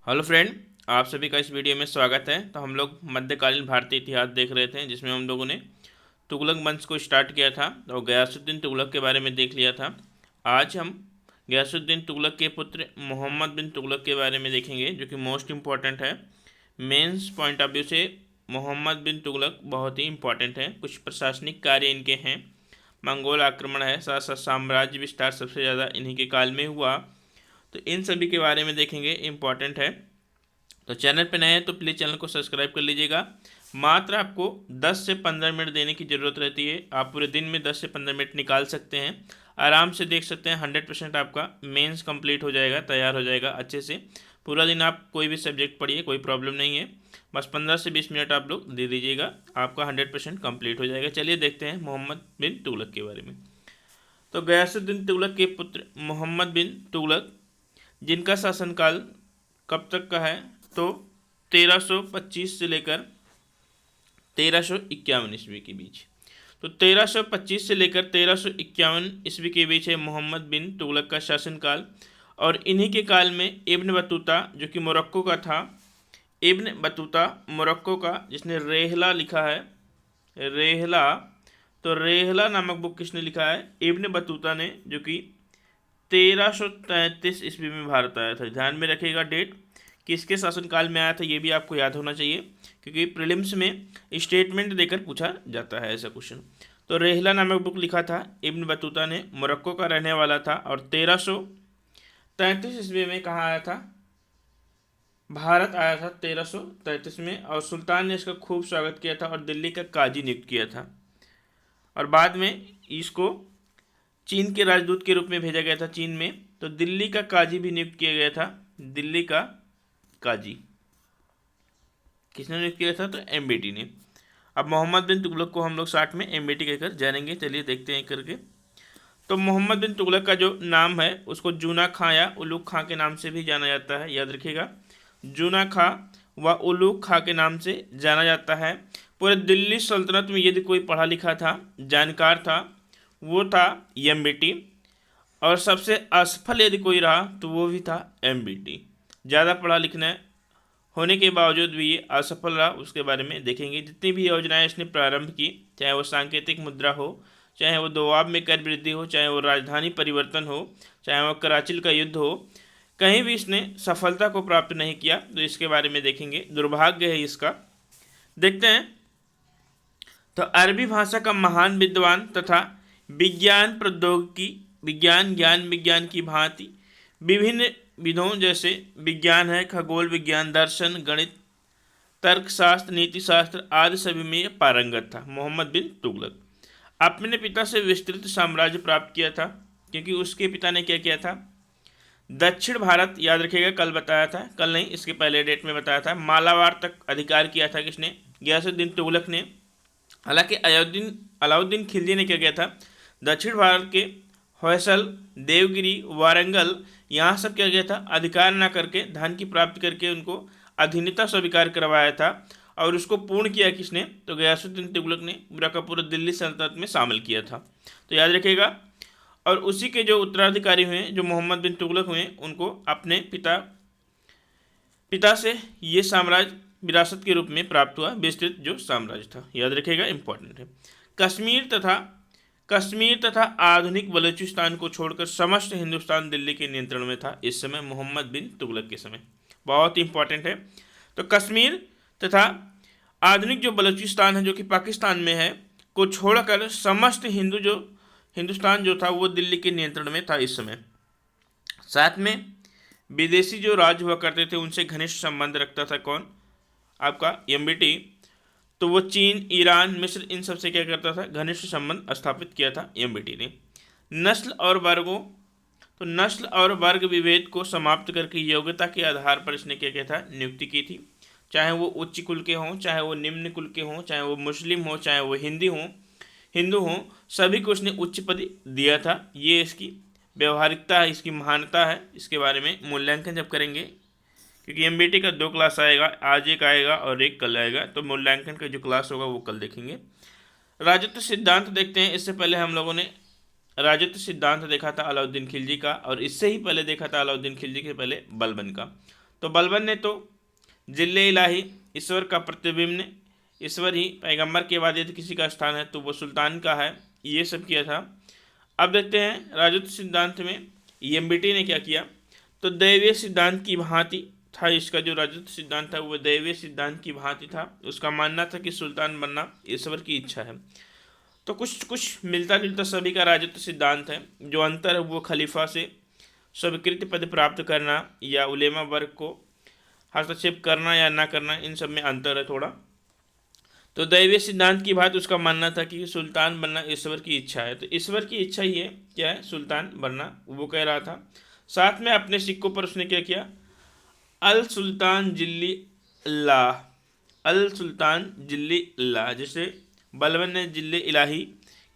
Hello friend, आप सभी का इस वीडियो में स्वागत है। तो हम लोग मध्यकालीन भारतीय इतिहास देख रहे थे, जिसमें हम लोगों ने तुगलक वंश को स्टार्ट किया था और गयासुद्दीन तुगलक के बारे में देख लिया था। आज हम गयासुद्दीन तुगलक के पुत्र मोहम्मद बिन तुगलक के बारे में देखेंगे, जो कि मोस्ट इम्पॉर्टेंट है। मेंस पॉइंट ऑफ व्यू से मोहम्मद बिन तुगलक बहुत ही इंपॉर्टेंट है। कुछ प्रशासनिक कार्य इनके हैं, मंगोल आक्रमण है, साथ साथ साम्राज्य विस्तार सबसे ज़्यादा इन्हीं के काल में हुआ। तो इन सभी के बारे में देखेंगे, इम्पॉर्टेंट है। तो चैनल पे नए हैं तो प्लीज़ चैनल को सब्सक्राइब कर लीजिएगा। मात्र आपको 10 से 15 मिनट देने की ज़रूरत रहती है। आप पूरे दिन में 10 से 15 मिनट निकाल सकते हैं, आराम से देख सकते हैं। 100% आपका मेंस कंप्लीट हो जाएगा, तैयार हो जाएगा अच्छे से। पूरा दिन आप कोई भी सब्जेक्ट पढ़िए, कोई प्रॉब्लम नहीं है। बस 15 से 20 मिनट आप लोग दे दीजिएगा, आपका 100% कंप्लीट हो जाएगा। चलिए देखते हैं मोहम्मद बिन तुगलक के बारे में। तो गयासुद्दीन तुगलक के पुत्र मोहम्मद बिन तुगलक, जिनका शासनकाल कब तक का है, तो 1325 से लेकर 1351 ईस्वी के बीच। तो 1325 से लेकर 1351 ईस्वी के बीच है मोहम्मद बिन तुगलक का शासनकाल। और इन्हीं के काल में इब्न बतूता, जो कि मोरक्को का था, इब्न बतूता मोरक्को का, जिसने रेहला लिखा है, रेहला। तो रेहला नामक बुक किसने लिखा है? इब्न बतूता ने, जो कि 1333 ईस्वी में भारत आया था। ध्यान में रखिएगा डेट, किसके शासनकाल में आया था, ये भी आपको याद होना चाहिए, क्योंकि प्रीलिम्स में स्टेटमेंट देकर पूछा जाता है ऐसा क्वेश्चन। तो रेहला नामक बुक लिखा था इब्न बतूता ने, मोरक्को का रहने वाला था, और 1333 ईस्वी में कहाँ आया था? भारत आया था 1333 में। और सुल्तान ने इसका खूब स्वागत किया था और दिल्ली का काजी नियुक्त किया था। और बाद में इसको चीन के राजदूत के रूप में भेजा गया था चीन में। तो दिल्ली का काजी भी नियुक्त किया गया था। दिल्ली का काजी किसने नियुक्त किया था? तो एमबीटी ने। अब मोहम्मद बिन तुगलक को हम लोग साथ में एमबीटी कहकर जानेंगे। चलिए देखते हैं करके। तो मोहम्मद बिन तुगलक का जो नाम है, उसको जूना खां या उलूग खां के नाम से भी जाना जाता है, याद रखिएगा। जूना खां व उलूग खां के नाम से जाना जाता है। पूरे दिल्ली सल्तनत में यदि कोई पढ़ा लिखा था, जानकार था, वो था एमबीटी। और सबसे असफल यदि कोई रहा तो वो भी था एमबीटी। ज़्यादा पढ़ा लिखना होने के बावजूद भी ये असफल रहा, उसके बारे में देखेंगे। जितनी भी योजनाएं इसने प्रारंभ की, चाहे वो सांकेतिक मुद्रा हो, चाहे वो दोआब में कर वृद्धि हो, चाहे वो राजधानी परिवर्तन हो, चाहे वो कराचिल का युद्ध हो, कहीं भी इसने सफलता को प्राप्त नहीं किया। तो इसके बारे में देखेंगे, दुर्भाग्य है इसका। देखते हैं। तो अरबी भाषा का महान विद्वान तथा विज्ञान प्रौद्योगिकी, विज्ञान, ज्ञान विज्ञान की भांति विभिन्न विधों, जैसे विज्ञान है, खगोल विज्ञान, दर्शन, गणित, तर्कशास्त्र, नीतिशास्त्र आदि सभी में यह पारंगत था। मोहम्मद बिन तुगलक अपने पिता से विस्तृत साम्राज्य प्राप्त किया था, क्योंकि उसके पिता ने क्या किया था? दक्षिण भारत, याद रखिएगा, कल बताया था, कल नहीं इसके पहले डेट में बताया था, मालाबार तक अधिकार किया था। किसने? गयासुद्दीन तुगलक ने। हालांकि अलाउद्दीन अलाउद्दीन खिलजी ने क्या किया था? दक्षिण भारत के होयसल, देवगिरी, वारंगल, यहाँ सब क्या किया था? अधिकार ना करके, धन की प्राप्ति करके उनको अधीनता स्वीकार करवाया था। और उसको पूर्ण किया किसने? तो गयासुद्दीन तुगलक ने पूरा का पूरा दिल्ली सल्तनत में शामिल किया था। तो याद रखिएगा। और उसी के जो उत्तराधिकारी हुए, जो मोहम्मद बिन तुगलक हुए, उनको अपने पिता से ये साम्राज्य विरासत के रूप में प्राप्त हुआ, विस्तृत जो साम्राज्य था। याद रखिएगा, इंपॉर्टेंट है। कश्मीर तथा आधुनिक बलूचिस्तान को छोड़कर समस्त हिंदुस्तान दिल्ली के नियंत्रण में था इस समय, मोहम्मद बिन तुगलक के समय। बहुत इंपॉर्टेंट है। तो कश्मीर तथा आधुनिक जो बलूचिस्तान है, जो कि पाकिस्तान में है, को छोड़कर समस्त हिंदुस्तान जो था वो दिल्ली के नियंत्रण में था इस समय। साथ में विदेशी जो राज हुआ करते थे, उनसे घनिष्ठ संबंध रखता था कौन? आपका एमबीटी। तो वो चीन, ईरान, मिस्र, इन सब से क्या करता था? घनिष्ठ संबंध स्थापित किया था एमबीटी ने। नस्ल और वर्गों तो नस्ल और वर्ग विभेद को समाप्त करके योग्यता के आधार पर इसने क्या किया था? नियुक्ति की थी। चाहे वो उच्च कुल के हों, चाहे वो निम्न कुल के हों, चाहे वो मुस्लिम हो, चाहे वो हिंदू हों, सभी को उसने उच्च पद दिया था। ये इसकी व्यवहारिकता है, इसकी महानता है। इसके बारे में मूल्यांकन जब करेंगे, क्योंकि एमबीटी का 2 क्लास आएगा, आज एक आएगा और एक कल आएगा, तो मूल्यांकन का जो क्लास होगा वो कल देखेंगे। राजत्व सिद्धांत देखते हैं। इससे पहले हम लोगों ने राजत्व सिद्धांत देखा था अलाउद्दीन खिलजी का, और इससे ही पहले देखा था अलाउद्दीन खिलजी के पहले बलबन का। तो बलबन ने तो जिल्ले इलाही, ईश्वर का प्रतिबिंब ने, ईश्वर ही पैगंबर के बाद यदि किसी का स्थान है तो वो सुल्तान का है, ये सब किया था। अब देखते हैं राजत्व सिद्धांत में ईएमबीटी ने क्या किया। तो दैवीय सिद्धांत की भांति था, इसका जो राजत्व सिद्धांत था वो दैवीय सिद्धांत की भांति था। उसका मानना था कि सुल्तान बनना ईश्वर की इच्छा है। तो कुछ कुछ मिलता जुलता सभी का राजत्व सिद्धांत है। जो अंतर है वो खलीफा से स्वीकृति पद प्राप्त करना या उलेमा वर्ग को हस्तक्षेप करना या ना करना, इन सब में अंतर है थोड़ा। तो दैवीय सिद्धांत की बात उसका मानना था कि सुल्तान बनना ईश्वर की इच्छा है। तो ईश्वर की इच्छा ही है क्या है, सुल्तान बनना, वो कह रहा था। साथ में अपने सिक्कों पर उसने क्या किया, अल सुल्तान जिल्ली अल्लाह, अल सुल्तान जिल्ली अल्लाह, जैसे बलबन ने जिल्ले इलाही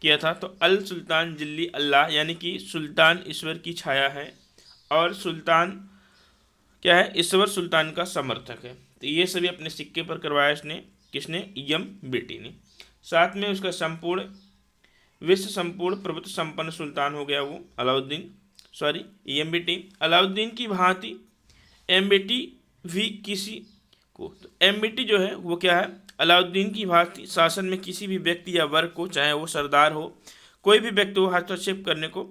किया था तो अल सुल्तान जिल्ली अल्लाह, यानी कि सुल्तान ईश्वर की छाया है और सुल्तान क्या है, ईश्वर सुल्तान का समर्थक है। तो ये सभी अपने सिक्के पर करवाया इसने, किसने, ईएमबीटी ने। साथ में उसका संपूर्ण विश्व संपूर्ण प्रभुत्व संपन्न सुल्तान हो गया वो अलाउद्दीन, सॉरी ईएमबीटी। अलाउद्दीन की भांति एमबीटी भी किसी को, तो एमबीटी जो है वो क्या है, अलाउद्दीन की भांति शासन में किसी भी व्यक्ति या वर्ग को, चाहे वो सरदार हो, कोई भी व्यक्ति वो हस्तक्षेप करने को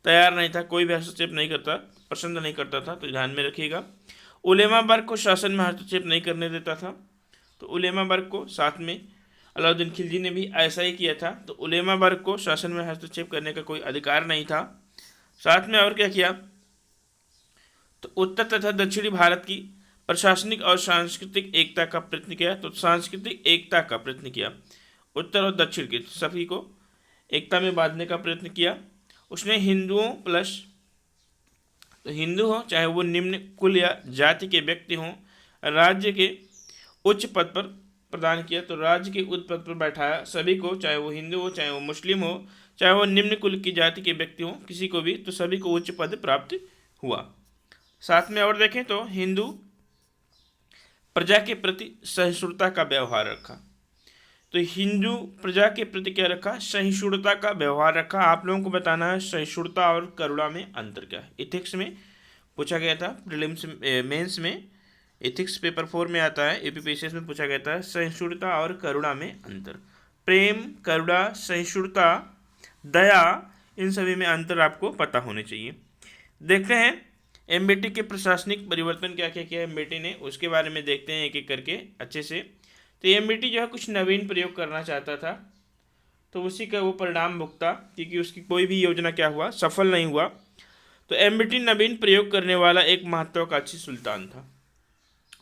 तैयार नहीं था, कोई भी हस्तक्षेप नहीं करता, पसंद नहीं करता था। तो ध्यान में रखिएगा। उलेमा वर्ग को शासन में हस्तक्षेप नहीं करने देता था। तो उलेमा वर्ग को, साथ में अलाउद्दीन खिलजी ने भी ऐसा ही किया था। तो उलेमा वर्ग को शासन में हस्तक्षेप करने का कोई अधिकार नहीं था। साथ में और क्या किया, तो उत्तर तथा दक्षिणी भारत की प्रशासनिक और सांस्कृतिक एकता का प्रयत्न किया। तो सांस्कृतिक एकता का प्रयत्न किया, उत्तर और दक्षिण के सभी को एकता में बांधने का प्रयत्न किया उसने। हिंदुओं प्लस, तो हिंदू हो चाहे वो निम्न कुल या जाति के व्यक्ति हों, राज्य के उच्च पद पर प्रदान किया। तो राज्य के उच्च पद पर बैठाया सभी को, चाहे वो हिंदू हो, चाहे वो मुस्लिम हो, चाहे वो निम्न कुल की जाति के व्यक्ति हों, किसी को भी, तो सभी को उच्च पद प्राप्त हुआ। साथ में और देखें तो हिंदू प्रजा के प्रति सहिष्णुता का व्यवहार रखा। तो हिंदू प्रजा के प्रति क्या रखा, सहिष्णुता का व्यवहार रखा। आप लोगों को बताना है सहिष्णुता और करुणा में अंतर क्या है। इथिक्स में पूछा गया था, प्रीलिम्स मेंस में, इथिक्स पेपर 4 में आता है, यूपीपीसीएस में पूछा गया था सहिष्णुता और करुणा में अंतर। प्रेम, करुणा, सहिष्णुता, दया, इन सभी में अंतर आपको पता होने चाहिए। देखते हैं एमबीटी के प्रशासनिक परिवर्तन क्या क्या किया एमबीटी ने, उसके बारे में देखते हैं एक एक करके अच्छे से। तो एमबीटी जो है कुछ नवीन प्रयोग करना चाहता था, तो उसी का वो परिणाम भुगता, क्योंकि उसकी कोई भी योजना क्या हुआ, सफल नहीं हुआ। तो एमबीटी नवीन प्रयोग करने वाला एक महत्वाकांक्षी सुल्तान था।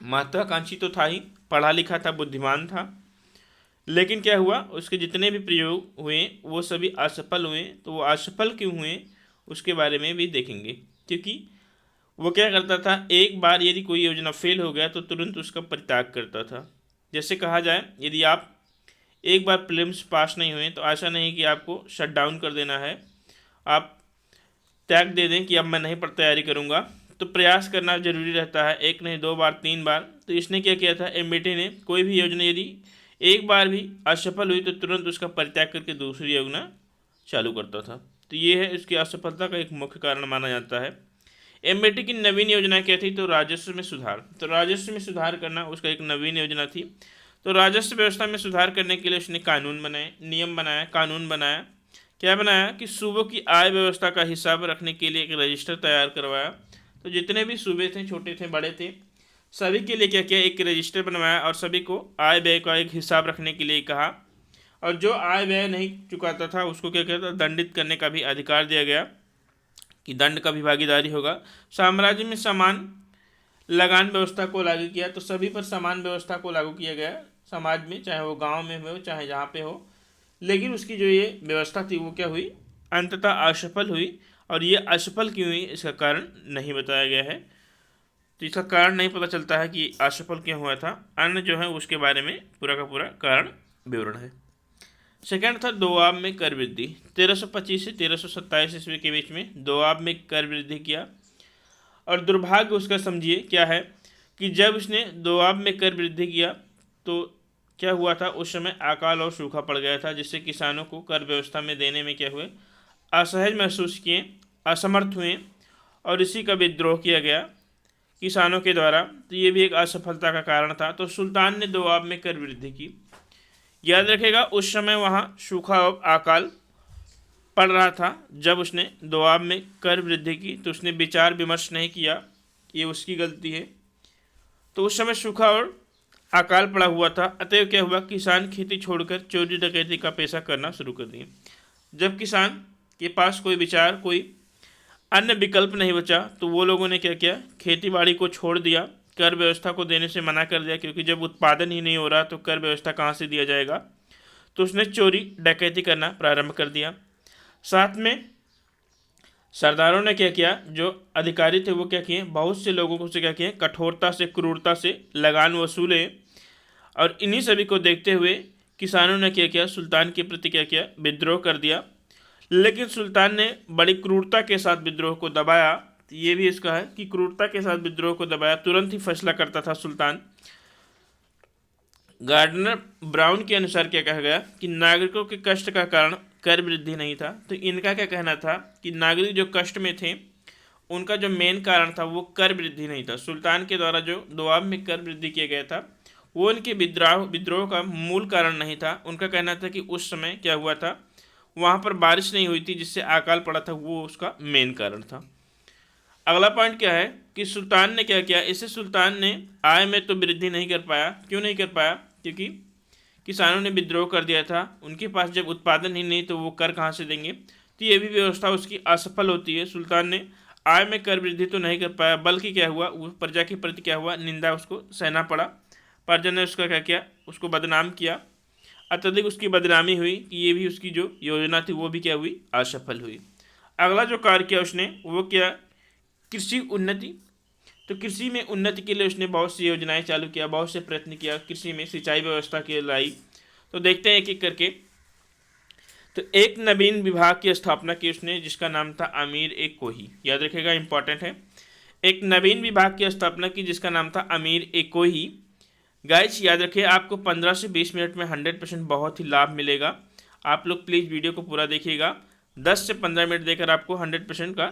महत्वाकांक्षी तो था ही, पढ़ा लिखा था, बुद्धिमान था, लेकिन क्या हुआ, उसके जितने भी प्रयोग हुए वो सभी असफल हुए। तो वो असफल क्यों हुए उसके बारे में भी देखेंगे, क्योंकि वो क्या करता था, एक बार यदि कोई योजना फेल हो गया तो तुरंत उसका परित्याग करता था। जैसे कहा जाए, यदि आप एक बार प्रीलिम्स पास नहीं हुए तो ऐसा नहीं कि आपको शट डाउन कर देना है, आप त्याग दे दें कि अब मैं नहीं पर तैयारी करूँगा। तो प्रयास करना जरूरी रहता है, एक नहीं, 2 बार, 3 बार। तो इसने क्या किया था, एमबीटी ने कोई भी योजना यदि एक बार भी असफल हुई तो तुरंत उसका परित्याग करके दूसरी योजना चालू करता था। तो ये है इसकी असफलता का एक मुख्य कारण माना जाता है। एमबीटी की नवीन योजना क्या थी, तो राजस्व में सुधार। तो राजस्व में सुधार करना उसका एक नवीन योजना थी। तो राजस्व व्यवस्था में सुधार करने के लिए उसने कानून बनाए, नियम बनाया, कानून बनाया। क्या बनाया कि सूबों की आय व्यवस्था का हिसाब रखने के लिए एक रजिस्टर तैयार करवाया। तो जितने भी सूबे थे, छोटे थे, बड़े थे, सभी के लिए क्या किया, एक रजिस्टर बनवाया और सभी को आय व्यय का एक हिसाब रखने के लिए कहा। और जो आय व्यय नहीं चुकाता था उसको क्या किया था, दंडित करने का भी अधिकार दिया गया कि दंड का भी भागीदारी होगा। साम्राज्य में समान लगान व्यवस्था को लागू किया। तो सभी पर समान व्यवस्था को लागू किया गया समाज में, चाहे वो गांव में हो चाहे जहाँ पे हो। लेकिन उसकी जो ये व्यवस्था थी वो क्या हुई, अंततः असफल हुई। और ये असफल क्यों हुई इसका कारण नहीं बताया गया है। तो इसका कारण नहीं पता चलता है कि असफल क्यों हुआ था। अन्य जो है उसके बारे में पूरा का पूरा कारण विवरण है। सेकंड था दोआब में कर वृद्धि। 1325 से 1327 ईस्वी के बीच में दोआब में कर वृद्धि किया। और दुर्भाग्य उसका समझिए क्या है कि जब उसने दोआब में कर वृद्धि किया तो क्या हुआ था, उस समय अकाल और सूखा पड़ गया था, जिससे किसानों को कर व्यवस्था में देने में क्या हुए, असहज महसूस किए, असमर्थ हुए। और इसी का विद्रोह किया गया किसानों के द्वारा, तो ये भी एक असफलता का कारण था। तो सुल्तान ने दोआब में कर वृद्धि की। याद रखेगा उस समय वहाँ सूखा और अकाल पड़ रहा था। जब उसने दोआब में कर वृद्धि की तो उसने विचार विमर्श नहीं किया, ये उसकी गलती है। तो उस समय सूखा और अकाल पड़ा हुआ था, अतएव क्या हुआ, किसान खेती छोड़कर चोरी डकैती का पेशा करना शुरू कर दिए। जब किसान के पास कोई विचार, कोई अन्य विकल्प नहीं बचा, तो वो लोगों ने क्या किया, खेती बाड़ी को छोड़ दिया, कर व्यवस्था को देने से मना कर दिया, क्योंकि जब उत्पादन ही नहीं हो रहा तो कर व्यवस्था कहाँ से दिया जाएगा। तो उसने चोरी डकैती करना प्रारंभ कर दिया। साथ में सरदारों ने क्या किया, जो अधिकारी थे वो क्या किए, बहुत से लोगों को से क्या किए, कठोरता से क्रूरता से लगान वसूले। और इन्हीं सभी को देखते हुए किसानों ने क्या किया, सुल्तान के प्रति क्या किया, विद्रोह कर दिया। लेकिन सुल्तान ने बड़ी क्रूरता के साथ विद्रोह को दबाया। ये भी इसका है कि क्रूरता के साथ विद्रोह को दबाया, तुरंत ही फैसला करता था सुल्तान। गार्डनर ब्राउन के अनुसार क्या कहा गया कि नागरिकों के कष्ट का कारण कर वृद्धि नहीं था। तो इनका क्या कहना था कि नागरिक जो कष्ट में थे उनका जो मेन कारण था वो कर वृद्धि नहीं था। सुल्तान के द्वारा जो दोआब में कर वृद्धि किया गया था वो उनके विद्रोह का मूल कारण नहीं था। उनका कहना था कि उस समय क्या हुआ था, वहाँ पर बारिश नहीं हुई थी जिससे अकाल पड़ा था, वो उसका मेन कारण था। अगला पॉइंट क्या है कि सुल्तान ने क्या किया, इससे सुल्तान ने आय में तो वृद्धि नहीं कर पाया। क्यों नहीं कर पाया, क्योंकि किसानों ने विद्रोह कर दिया था, उनके पास जब उत्पादन ही नहीं तो वो कर कहाँ से देंगे। तो ये भी व्यवस्था उसकी असफल होती है। सुल्तान ने आय में कर वृद्धि तो नहीं कर पाया, बल्कि क्या हुआ, वो प्रजा के प्रति क्या हुआ, निंदा उसको सहना पड़ा। प्रजा ने उसका क्या किया, उसको बदनाम किया, अत्यधिक उसकी बदनामी हुई कि ये भी उसकी जो योजना थी वो भी क्या हुई, असफल हुई। अगला जो कार्य किया उसने वो क्या, कृषि उन्नति। तो कृषि में उन्नति के लिए उसने बहुत सी योजनाएं चालू किया, बहुत से प्रयत्न किया, कृषि में सिंचाई व्यवस्था के लाई। तो देखते हैं एक एक करके। तो एक नवीन विभाग की स्थापना की उसने जिसका नाम था अमीर ए कोही। याद रखेगा, इंपॉर्टेंट है। एक नवीन विभाग की स्थापना की जिसका नाम था अमीर ए कोही। गाइस याद रखिए, आपको 15 से 20 मिनट में 100% बहुत ही लाभ मिलेगा। आप लोग प्लीज़ वीडियो को पूरा देखिएगा, 10 से 15 मिनट देकर आपको 100% का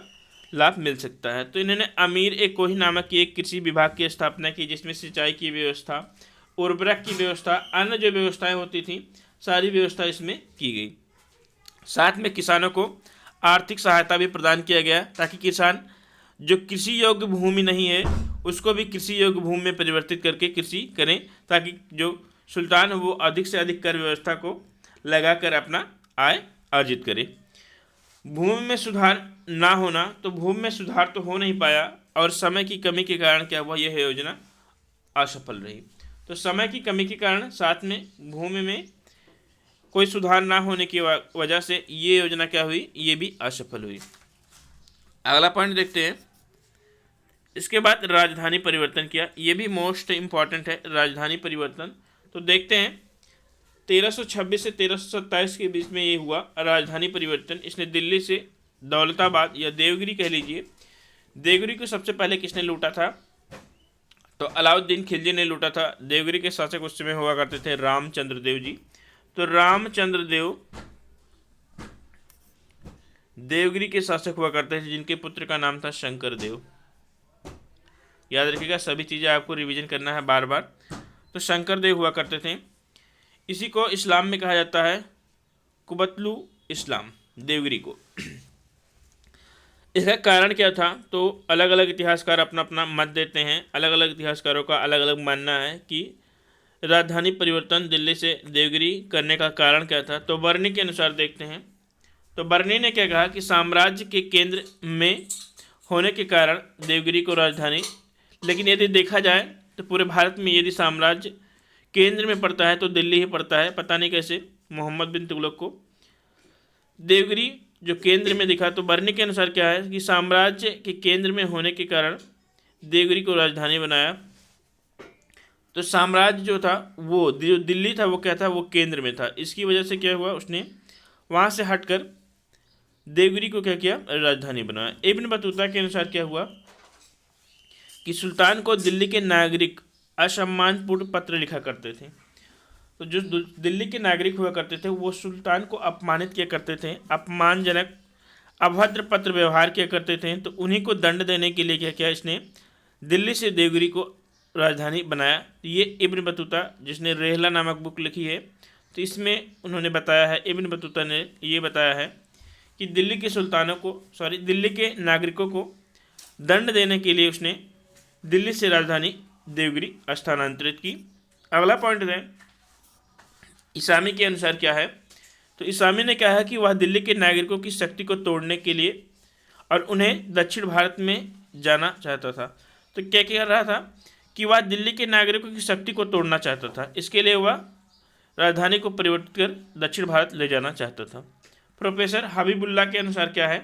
लाभ मिल सकता है। तो इन्होंने अमीर ए कोही नामक की एक कृषि विभाग की स्थापना की जिसमें सिंचाई की व्यवस्था, उर्वरक की व्यवस्था, अन्य जो व्यवस्थाएं होती थी सारी व्यवस्था इसमें की गई। साथ में किसानों को आर्थिक सहायता भी प्रदान किया गया ताकि किसान जो कृषि योग्य भूमि नहीं है उसको भी कृषि योग्य भूमि में परिवर्तित करके कृषि करें, ताकि जो सुल्तान है वो अधिक से अधिक कर व्यवस्था को लगाकर अपना आय अर्जित करे। भूमि में सुधार ना होना, तो भूमि में सुधार तो हो नहीं पाया और समय की कमी के कारण क्या हुआ, यह योजना असफल रही। तो समय की कमी के कारण साथ में भूमि में कोई सुधार ना होने की वजह से ये योजना क्या हुई, ये भी असफल हुई। अगला पॉइंट देखते हैं। इसके बाद राजधानी परिवर्तन किया, ये भी मोस्ट इम्पॉर्टेंट है, राजधानी परिवर्तन। तो देखते हैं 1326 से 1327 के बीच में ये हुआ राजधानी परिवर्तन। इसने दिल्ली से दौलताबाद या देवगिरी कह लीजिए, देवगिरी को सबसे पहले किसने लूटा था, तो अलाउद्दीन खिलजी ने लूटा था। देवगिरी के शासक उस समय हुआ करते थे रामचंद्र देव जी। तो रामचंद्र देव देवगिरी के शासक हुआ करते थे जिनके पुत्र का नाम था शंकर देव। याद रखिएगा, सभी चीज़ें आपको रिवीजन करना है बार बार। तो शंकर देव हुआ करते थे। इसी को इस्लाम में कहा जाता है कुबतलु इस्लाम, देवगिरी को। इसका कारण क्या था, तो अलग अलग इतिहासकार अपना अपना मत देते हैं। अलग अलग इतिहासकारों का अलग अलग मानना है कि राजधानी परिवर्तन दिल्ली से देवगिरी करने का कारण क्या था। तो बर्नी के अनुसार देखते हैं। तो बर्नी ने क्या कहा कि साम्राज्य के केंद्र में होने के कारण देवगिरी को राजधानी, लेकिन यदि देखा जाए तो पूरे भारत में यदि साम्राज्य केंद्र में पड़ता है तो दिल्ली ही पड़ता है। पता नहीं कैसे मोहम्मद बिन तुगलक को देवगिरी जो केंद्र में दिखा। तो बर्नी के अनुसार क्या है कि साम्राज्य के केंद्र में होने के कारण देवगिरी को राजधानी बनाया। तो साम्राज्य जो था वो जो दिल्ली था वो क्या था, वो केंद्र में था। इसकी वजह से क्या हुआ, उसने वहाँ से हटकर देवगिरी को क्या किया, राजधानी बनाया। इब्न बतूता के अनुसार क्या हुआ कि सुल्तान को दिल्ली के नागरिक असम्मानपूर्ण पत्र लिखा करते थे। तो जो दिल्ली के नागरिक हुआ करते थे वो सुल्तान को अपमानित किया करते थे, अपमानजनक अभद्र पत्र व्यवहार किया करते थे। तो उन्हीं को दंड देने के लिए क्या किया, इसने दिल्ली से देवगिरी को राजधानी बनाया। ये इब्न बतूता जिसने रेहला नामक बुक लिखी है, तो इसमें उन्होंने बताया है, इब्न बतूता ने ये बताया है कि दिल्ली के सुल्तानों को दिल्ली के नागरिकों को दंड देने के लिए उसने दिल्ली से राजधानी देवगिरी स्थानांतरित की। अगला पॉइंट है इसामी के अनुसार क्या है, तो इसामी ने कहा है कि वह दिल्ली के नागरिकों की शक्ति को तोड़ने के लिए और उन्हें दक्षिण भारत में जाना चाहता था। तो क्या कह रहा था कि वह दिल्ली के नागरिकों की शक्ति को तोड़ना चाहता था, इसके लिए वह राजधानी को परिवर्तित कर दक्षिण भारत ले जाना चाहता था। प्रोफेसर हबीबुल्ला के अनुसार क्या है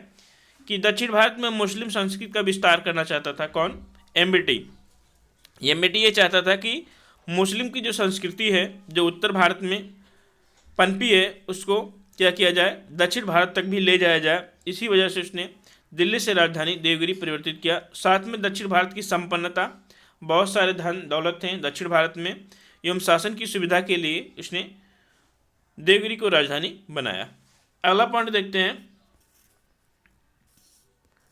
कि दक्षिण भारत में मुस्लिम संस्कृति का विस्तार करना चाहता था। कौन? एमबीटी। एमबीटी ये चाहता था कि मुस्लिम की जो संस्कृति है जो उत्तर भारत में पनपी है उसको क्या किया जाए, दक्षिण भारत तक भी ले जाया जाए। इसी वजह से उसने दिल्ली से राजधानी देवगिरी परिवर्तित किया। साथ में दक्षिण भारत की संपन्नता, बहुत सारे धन दौलत हैं दक्षिण भारत में, एवं शासन की सुविधा के लिए उसने देवगिरी को राजधानी बनाया। अगला पॉइंट देखते हैं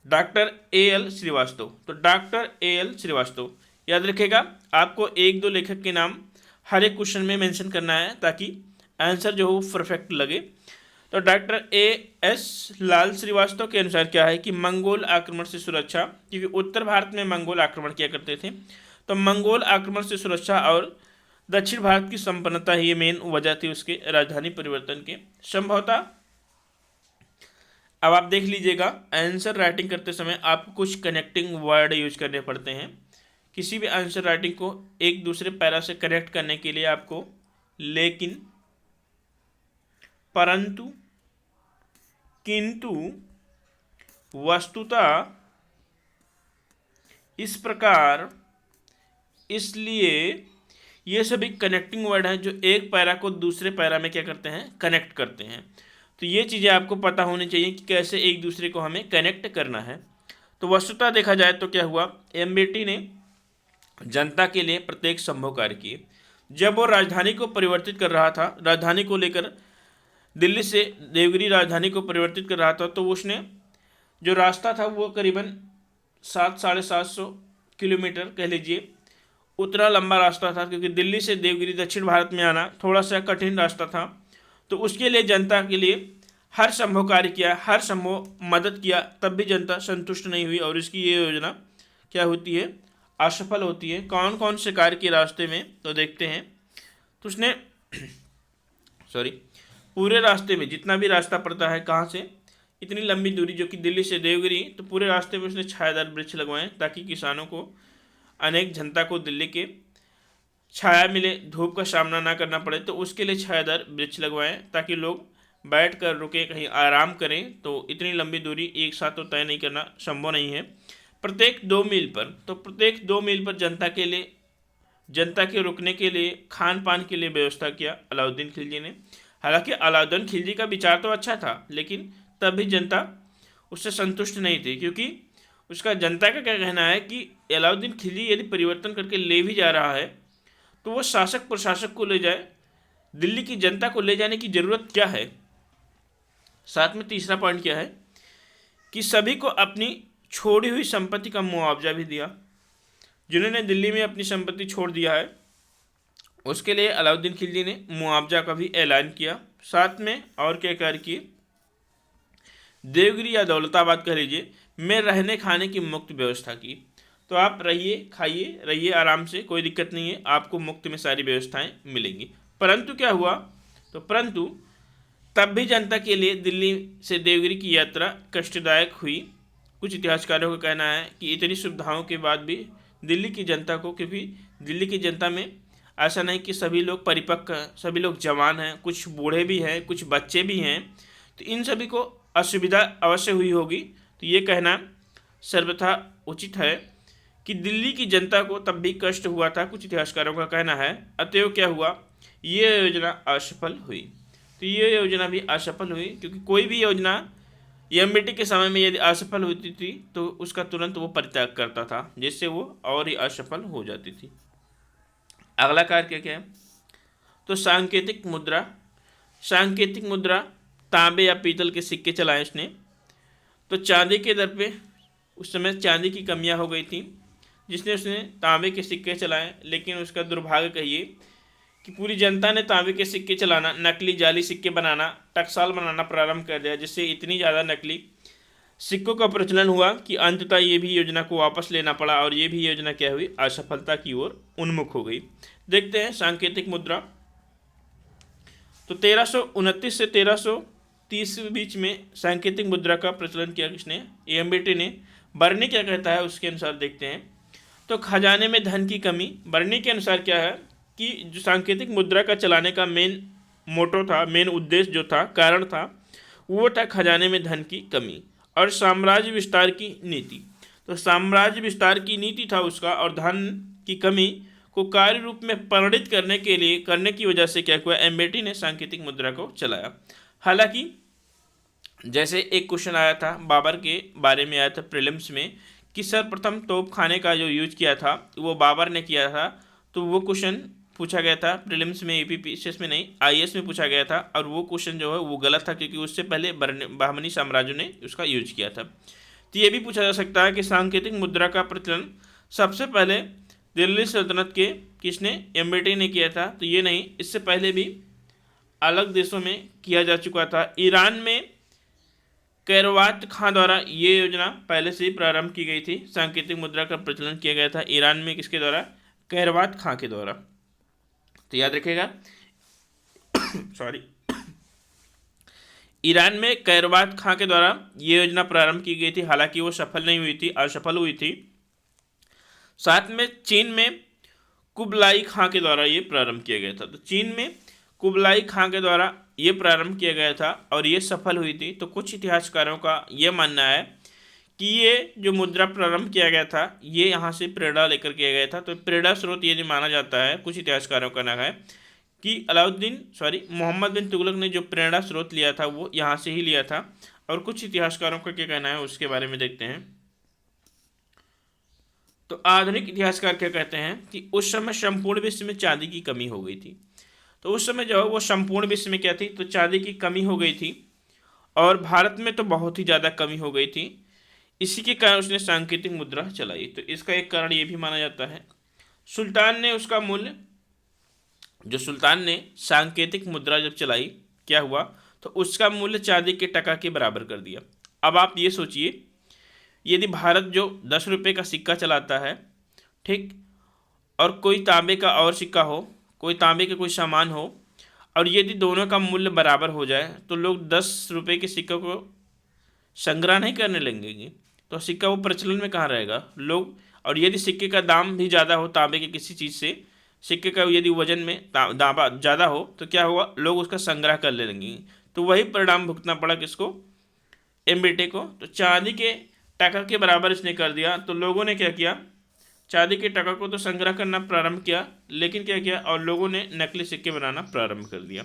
डॉक्टर एएल श्रीवास्तव। तो डॉक्टर एएल श्रीवास्तव, याद रखिएगा आपको एक दो लेखक के नाम हर एक क्वेश्चन में मेंशन करना है ताकि आंसर जो हो परफेक्ट लगे। तो डॉक्टर एएस लाल श्रीवास्तव के अनुसार क्या है कि मंगोल आक्रमण से सुरक्षा, क्योंकि उत्तर भारत में मंगोल आक्रमण किया करते थे, तो मंगोल आक्रमण से सुरक्षा और दक्षिण भारत की संपन्नता ही मेन वजह थी उसके राजधानी परिवर्तन के। संभवतः अब आप देख लीजिएगा आंसर राइटिंग करते समय आपको कुछ कनेक्टिंग वर्ड यूज करने पड़ते हैं। किसी भी आंसर राइटिंग को एक दूसरे पैरा से कनेक्ट करने के लिए आपको लेकिन, परंतु, किंतु, वस्तुतः, इस प्रकार, इसलिए, ये सभी कनेक्टिंग वर्ड हैं जो एक पैरा को दूसरे पैरा में क्या करते हैं, कनेक्ट करते हैं। तो ये चीज़ें आपको पता होनी चाहिए कि कैसे एक दूसरे को हमें कनेक्ट करना है। तो वस्तुतः देखा जाए तो क्या हुआ, एमबीटी ने जनता के लिए प्रत्येक संभव कार्य किए। जब वो राजधानी को परिवर्तित कर रहा था, राजधानी को लेकर दिल्ली से देवगिरी राजधानी को परिवर्तित कर रहा था, तो उसने जो रास्ता था वो करीबन 700-750 किलोमीटर कह लीजिए, उतना लंबा रास्ता था, क्योंकि दिल्ली से देवगिरी दक्षिण भारत में आना थोड़ा सा कठिन रास्ता था। तो उसके लिए जनता के लिए हर संभव कार्य किया, हर संभव मदद किया, तब भी जनता संतुष्ट नहीं हुई और इसकी ये योजना क्या होती है, असफल होती है। कौन कौन से कार्य के रास्ते में, तो देखते हैं। तो उसने पूरे रास्ते में जितना भी रास्ता पड़ता है, कहाँ से इतनी लंबी दूरी जो कि दिल्ली से देवगिरी, तो पूरे रास्ते में उसने छायादार वृक्ष लगवाए ताकि किसानों को, अनेक जनता को दिल्ली के छाया मिले, धूप का सामना ना करना पड़े। तो उसके लिए छायादार वृक्ष लगवाएं ताकि लोग बैठ कर रुके, कहीं आराम करें। तो इतनी लंबी दूरी एक साथ तो तय नहीं करना संभव नहीं है। प्रत्येक 2 मील पर, तो प्रत्येक 2 मील पर जनता के लिए, जनता के रुकने के लिए, खान पान के लिए व्यवस्था किया अलाउद्दीन खिलजी ने। हालांकि अलाउद्दीन खिलजी का विचार तो अच्छा था, लेकिन तब भी जनता उससे संतुष्ट नहीं थी, क्योंकि उसका जनता का क्या कहना है कि अलाउद्दीन खिलजी यदि परिवर्तन करके ले भी जा रहा है तो वो शासक प्रशासक को ले जाए, दिल्ली की जनता को ले जाने की ज़रूरत क्या है। साथ में तीसरा पॉइंट क्या है कि सभी को अपनी छोड़ी हुई संपत्ति का मुआवजा भी दिया। जिन्होंने दिल्ली में अपनी संपत्ति छोड़ दिया है उसके लिए अलाउद्दीन खिलजी ने मुआवजा का भी ऐलान किया। साथ में और क्या कार्य किए, देवगिरी या दौलताबाद कह लीजिए में रहने खाने की मुफ्त व्यवस्था की। तो आप रहिए, खाइए, रहिए आराम से, कोई दिक्कत नहीं है, आपको मुफ्त में सारी व्यवस्थाएं मिलेंगी। परंतु क्या हुआ, तो परंतु तब भी जनता के लिए दिल्ली से देवगिरी की यात्रा कष्टदायक हुई। कुछ इतिहासकारों का कहना है कि इतनी सुविधाओं के बाद भी दिल्ली की जनता को, क्योंकि दिल्ली की जनता में ऐसा नहीं कि सभी लोग परिपक्व हैं, सभी लोग जवान हैं, कुछ बूढ़े भी हैं, कुछ बच्चे भी हैं, तो इन सभी को असुविधा अवश्य हुई होगी। तो ये कहना सर्वथा उचित है कि दिल्ली की जनता को तब भी कष्ट हुआ था, कुछ इतिहासकारों का कहना है। अतएव क्या हुआ, ये योजना असफल हुई। तो ये योजना भी असफल हुई, क्योंकि कोई भी योजना एमबीटी के समय में यदि असफल होती थी तो उसका तुरंत वो परित्याग करता था, जिससे वो और ही असफल हो जाती थी। अगला कार्य क्या है, तो सांकेतिक मुद्रा। सांकेतिक मुद्रा तांबे या पीतल के सिक्के चलाए उसने। तो चांदी के दर पे उस समय चांदी की कमियां हो गई थी, जिसने उसने तांबे के सिक्के चलाए, लेकिन उसका दुर्भाग्य कहिए कि पूरी जनता ने तांबे के सिक्के चलाना, नकली जाली सिक्के बनाना, टकसाल बनाना प्रारंभ कर दिया, जिससे इतनी ज़्यादा नकली सिक्कों का प्रचलन हुआ कि अंततः ये भी योजना को वापस लेना पड़ा और ये भी योजना क्या हुई, असफलता की ओर उन्मुख हो गई। देखते हैं सांकेतिक मुद्रा। तो 1329 से 1330 के बीच में सांकेतिक मुद्रा का प्रचलन किया किसने, एएमबीटी ने। बर्नी क्या कहता है उसके अनुसार देखते हैं। तो खजाने में धन की कमी, बर्नी के अनुसार क्या है कि जो सांकेतिक मुद्रा का चलाने का मेन मोटो था, मेन उद्देश्य जो था, कारण था, वो था खजाने में धन की कमी और साम्राज्य विस्तार की नीति। तो साम्राज्य विस्तार की नीति था उसका, और धन की कमी को कार्य रूप में परिणित करने की वजह से क्या हुआ, एम्बेटी ने सांकेतिक मुद्रा को चलाया। हालांकि जैसे एक क्वेश्चन आया था बाबर के बारे में, आया था प्रीलिम्स में कि सर्वप्रथम तोप खाने का जो यूज किया था वो बाबर ने किया था। तो वो क्वेश्चन पूछा गया था प्रीलिम्स में, यूपीपीसीएस में नहीं, आईएएस में पूछा गया था, और वो क्वेश्चन जो है वो गलत था, क्योंकि उससे पहले बहमनी साम्राज्य ने उसका यूज किया था। तो ये भी पूछा जा सकता है कि सांकेतिक मुद्रा का प्रचलन सबसे पहले दिल्ली सल्तनत के किसने, एम्बेटी ने किया था। तो ये नहीं, इससे पहले भी अलग देशों में किया जा चुका था। ईरान में कैरवात खां द्वारा ये योजना पहले से ही प्रारंभ की गई थी, सांकेतिक मुद्रा का प्रचलन किया गया था ईरान में, किसके द्वारा, कैरवात खां के द्वारा। तो याद रखिएगा सॉरी, ईरान में कैरवात खां के द्वारा ये योजना प्रारंभ की गई थी, हालांकि वो सफल नहीं हुई थी, असफल हुई थी। साथ में चीन में कुबलाई खां के द्वारा ये प्रारंभ किया गया था। तो चीन में कुबलाई खां के द्वारा ये प्रारंभ किया गया था और ये सफल हुई थी। तो कुछ इतिहासकारों का ये मानना है कि ये जो मुद्रा प्रारंभ किया गया था ये यहाँ से प्रेरणा लेकर किया गया था। तो प्रेरणा स्रोत ये जो माना जाता है, कुछ इतिहासकारों का नाम है कि मोहम्मद बिन तुगलक ने जो प्रेरणा स्रोत लिया था वो यहाँ से ही लिया था। और कुछ इतिहासकारों का क्या कहना है उसके बारे में देखते हैं। तो आधुनिक इतिहासकार क्या कहते हैं कि उस समय संपूर्ण विश्व में चांदी की कमी हो गई थी। तो उस समय जो है वो संपूर्ण विश्व में क्या थी, तो चांदी की कमी हो गई थी, और भारत में तो बहुत ही ज़्यादा कमी हो गई थी। इसी के कारण उसने सांकेतिक मुद्रा चलाई। तो इसका एक कारण ये भी माना जाता है, सुल्तान ने उसका मूल्य, जो सुल्तान ने सांकेतिक मुद्रा जब चलाई क्या हुआ, तो उसका मूल्य चांदी के टका के बराबर कर दिया। अब आप ये सोचिए, यदि भारत जो 10 रुपये का सिक्का चलाता है, ठीक, और कोई तांबे का और सिक्का हो, कोई तांबे का कोई सामान हो, और यदि दोनों का मूल्य बराबर हो जाए तो लोग 10 रुपये के सिक्के को संग्रह नहीं करने लगेंगे, तो सिक्का वो प्रचलन में कहाँ रहेगा लोग। और यदि सिक्के का दाम भी ज़्यादा हो तांबे के किसी चीज़ से, सिक्के का यदि वजन में दाम ज़्यादा हो, तो क्या हुआ, लोग उसका संग्रह कर ले लगेंगे। तो वही परिणाम भुगतना पड़ा किसको, एम्बेटे को। तो चांदी के टका के बराबर इसने कर दिया। तो लोगों ने क्या किया, चांदी के टका को तो संग्रह करना प्रारंभ किया, लेकिन क्या किया, और लोगों ने नकली सिक्के बनाना प्रारंभ कर दिया,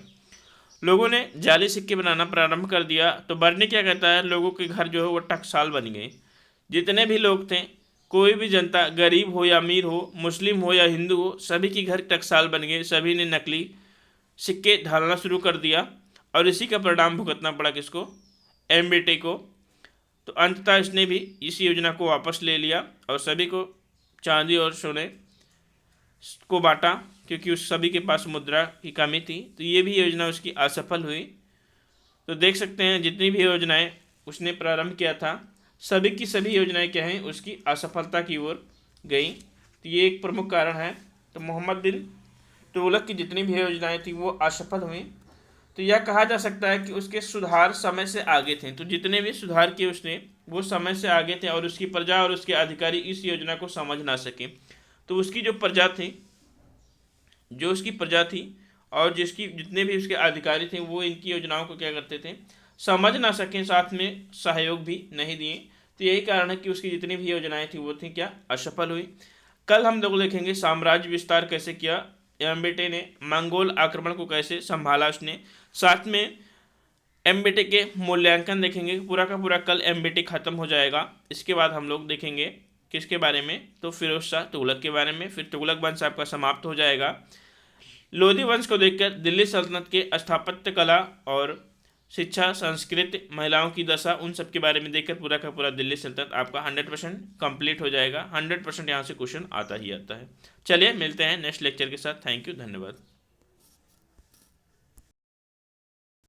लोगों ने जाली सिक्के बनाना प्रारंभ कर दिया। तो बर्नी क्या कहता है, लोगों के घर जो है वो टकसाल बन गए। जितने भी लोग थे, कोई भी जनता, गरीब हो या अमीर हो, मुस्लिम हो या हिंदू हो, सभी के घर टकसाल बन गए, सभी ने नकली सिक्के ढालना शुरू कर दिया, और इसी का परिणाम भुगतना पड़ा किसको, एम्बेटे को। तो अंततः इसने भी इस योजना को वापस ले लिया और सभी को चांदी और सोने को बांटा, क्योंकि उस सभी के पास मुद्रा की कमी थी। तो ये भी योजना उसकी असफल हुई। तो देख सकते हैं जितनी भी योजनाएं उसने प्रारंभ किया था, सभी की सभी योजनाएं क्या हैं, उसकी असफलता की ओर गई। तो ये एक प्रमुख कारण है। तो मोहम्मद बिन तुगलक की जितनी भी योजनाएं थी वो असफल हुई। तो यह कहा जा सकता है कि उसके सुधार समय से आगे थे। तो जितने भी सुधार किए उसने वो समय से आगे थे, और उसकी प्रजा और उसके अधिकारी इस योजना को समझ ना सके। तो उसकी जो प्रजा थी, जो उसकी प्रजा थी और जिसकी जितने भी उसके अधिकारी थे, वो इनकी योजनाओं को क्या करते थे, समझ ना सकें, साथ में सहयोग भी नहीं दिए। तो यही कारण है कि उसकी जितनी भी योजनाएं थी वो थी क्या, असफल हुई। कल हम लोग देखेंगे साम्राज्य विस्तार कैसे किया एम्बेटे ने, मंगोल आक्रमण को कैसे संभाला उसने, साथ में एम्बेटे के मूल्यांकन देखेंगे। पूरा का पूरा कल एम्बेटे खत्म हो जाएगा। इसके बाद हम लोग देखेंगे किसके बारे में, तो फिरोज शाह तुगलक के बारे में। फिर तुगलक वंश आपका समाप्त हो जाएगा। लोधी वंश को देखकर दिल्ली सल्तनत के स्थापत्य कला और शिक्षा, संस्कृति, महिलाओं की दशा, उन सब के बारे में देखकर पूरा का पूरा दिल्ली सल्तनत आपका 100% कंप्लीट हो जाएगा। 100% यहाँ से क्वेश्चन आता ही आता है। चलिए मिलते हैं नेक्स्ट लेक्चर के साथ। थैंक यू, धन्यवाद।